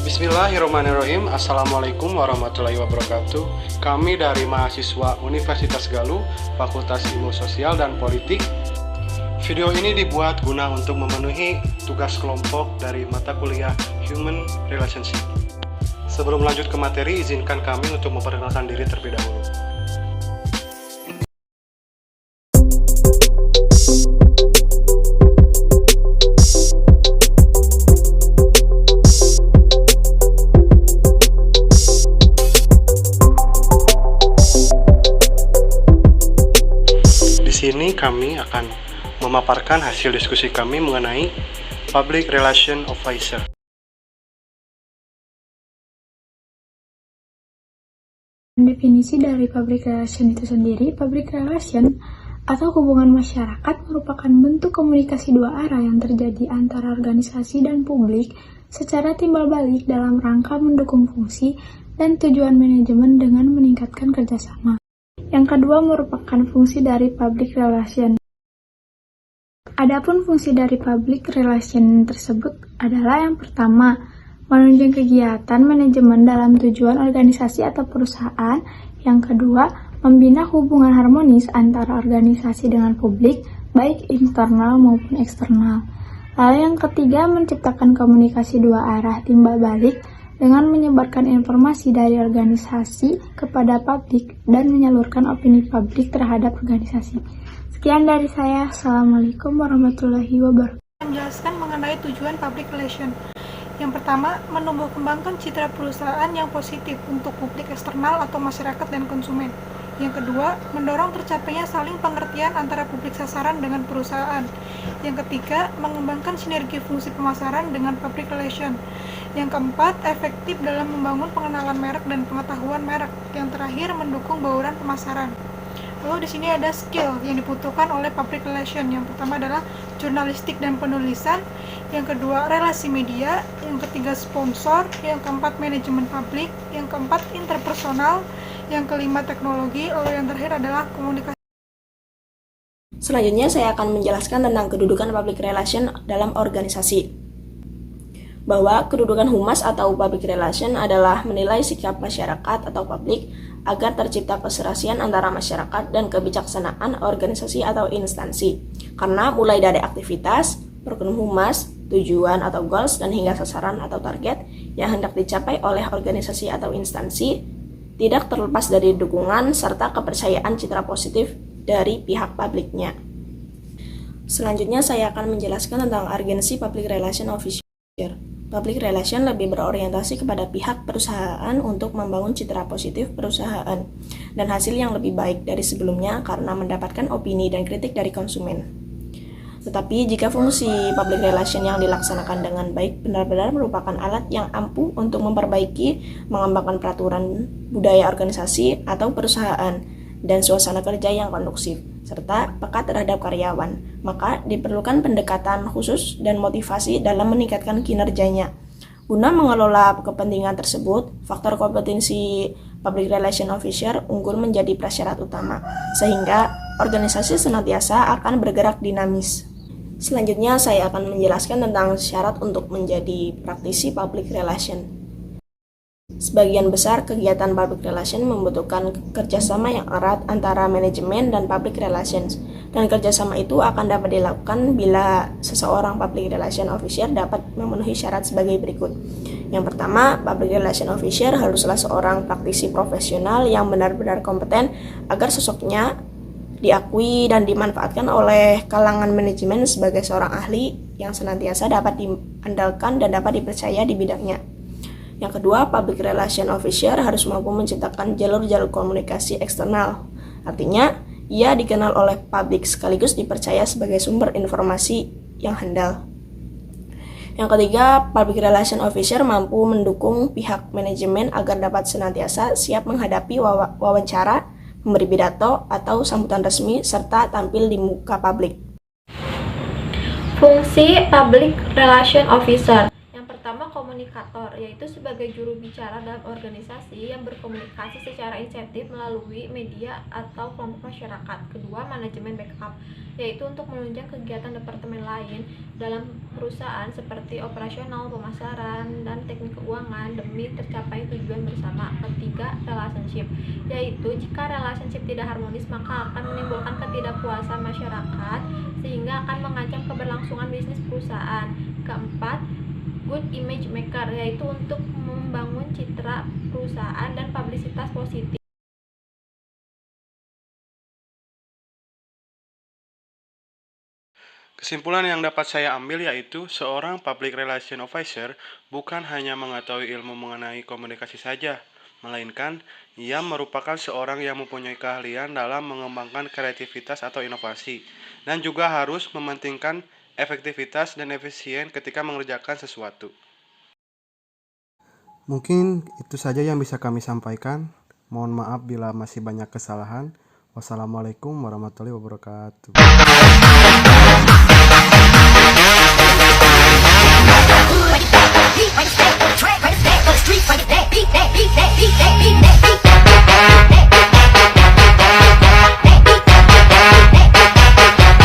Bismillahirrahmanirrahim. Assalamualaikum warahmatullahi wabarakatuh. Kami dari mahasiswa Universitas Galuh, Fakultas Ilmu Sosial dan Politik. Video ini dibuat guna untuk memenuhi tugas kelompok dari mata kuliah Human Relationship. Sebelum lanjut ke materi, izinkan kami untuk memperkenalkan diri terlebih dahulu. Di sini kami akan memaparkan hasil diskusi kami mengenai Public Relation Officer. Definisi dari public relation itu sendiri, public relation atau hubungan masyarakat merupakan bentuk komunikasi dua arah yang terjadi antara organisasi dan publik secara timbal balik dalam rangka mendukung fungsi dan tujuan manajemen dengan meningkatkan kerjasama. Yang kedua merupakan fungsi dari public relation. Adapun fungsi dari public relation tersebut adalah yang pertama, menunjang kegiatan manajemen dalam tujuan organisasi atau perusahaan. Yang kedua, membina hubungan harmonis antara organisasi dengan publik, baik internal maupun eksternal. Lalu yang ketiga, menciptakan komunikasi dua arah timbal balik dengan menyebarkan informasi dari organisasi kepada publik dan menyalurkan opini publik terhadap organisasi. Sekian dari saya. Assalamualaikum warahmatullahi wabarakatuh. Menjelaskan mengenai tujuan public relation. Yang pertama, menumbuh kembangkan citra perusahaan yang positif untuk publik eksternal atau masyarakat dan konsumen. Yang kedua, mendorong tercapainya saling pengertian antara publik sasaran dengan perusahaan. Yang ketiga, mengembangkan sinergi fungsi pemasaran dengan public relation. Yang keempat, efektif dalam membangun pengenalan merek dan pengetahuan merek. Yang terakhir, mendukung bauran pemasaran. Lalu di sini ada skill yang dibutuhkan oleh public relation. Yang pertama adalah jurnalistik dan penulisan. Yang kedua, relasi media. Yang ketiga, sponsor. Yang keempat, manajemen publik. Yang keempat, interpersonal. Yang kelima, teknologi. Lalu yang terakhir adalah komunikasi. Selanjutnya saya akan menjelaskan tentang kedudukan public relation dalam organisasi. Bahwa kedudukan humas atau public relation adalah menilai sikap masyarakat atau publik agar tercipta keserasian antara masyarakat dan kebijaksanaan organisasi atau instansi. Karena mulai dari aktivitas, program humas, tujuan atau goals, dan hingga sasaran atau target yang hendak dicapai oleh organisasi atau instansi tidak terlepas dari dukungan serta kepercayaan citra positif dari pihak publiknya. Selanjutnya saya akan menjelaskan tentang agensi public relation officer. Public relation lebih berorientasi kepada pihak perusahaan untuk membangun citra positif perusahaan dan hasil yang lebih baik dari sebelumnya karena mendapatkan opini dan kritik dari konsumen. Tetapi jika fungsi public relation yang dilaksanakan dengan baik benar-benar merupakan alat yang ampuh untuk memperbaiki, mengembangkan peraturan budaya organisasi atau perusahaan dan suasana kerja yang kondusif, serta peka terhadap karyawan, maka diperlukan pendekatan khusus dan motivasi dalam meningkatkan kinerjanya. Guna mengelola kepentingan tersebut, faktor kompetensi public relation officer unggul menjadi prasyarat utama, sehingga organisasi senantiasa akan bergerak dinamis. Selanjutnya saya akan menjelaskan tentang syarat untuk menjadi praktisi public relation. Sebagian besar kegiatan public relation membutuhkan kerjasama yang erat antara manajemen dan public relations, dan kerjasama itu akan dapat dilakukan bila seseorang public relation officer dapat memenuhi syarat sebagai berikut. Yang pertama, public relation officer haruslah seorang praktisi profesional yang benar-benar kompeten agar sosoknya diakui dan dimanfaatkan oleh kalangan manajemen sebagai seorang ahli yang senantiasa dapat diandalkan dan dapat dipercaya di bidangnya. Yang kedua, public relation officer harus mampu menciptakan jalur-jalur komunikasi eksternal. Artinya, ia dikenal oleh publik sekaligus dipercaya sebagai sumber informasi yang handal. Yang ketiga, public relation officer mampu mendukung pihak manajemen agar dapat senantiasa siap menghadapi wawancara, memberi pidato atau sambutan resmi, serta tampil di muka publik. Fungsi Public Relation Officer. Yang pertama, komunikator, yaitu sebagai juru bicara dalam organisasi yang berkomunikasi secara insentif melalui media atau kelompok masyarakat. Kedua, manajemen backup, yaitu untuk menunjang kegiatan departemen lain dalam perusahaan seperti operasional, pemasaran, dan teknik keuangan demi tercapai tujuan bersama. Ketiga, relationship, yaitu jika relationship tidak harmonis maka akan menimbulkan ketidakpuasan masyarakat sehingga akan mengancam keberlangsungan bisnis perusahaan. Keempat, good image maker, yaitu untuk membangun citra perusahaan dan publisitas positif. Kesimpulan yang dapat saya ambil yaitu seorang public relation officer bukan hanya mengetahui ilmu mengenai komunikasi saja, melainkan ia merupakan seorang yang mempunyai keahlian dalam mengembangkan kreativitas atau inovasi, dan juga harus mementingkan efektivitas dan efisien ketika mengerjakan sesuatu. Mungkin itu saja yang bisa kami sampaikan. Mohon maaf bila masih banyak kesalahan. Wassalamualaikum warahmatullahi wabarakatuh.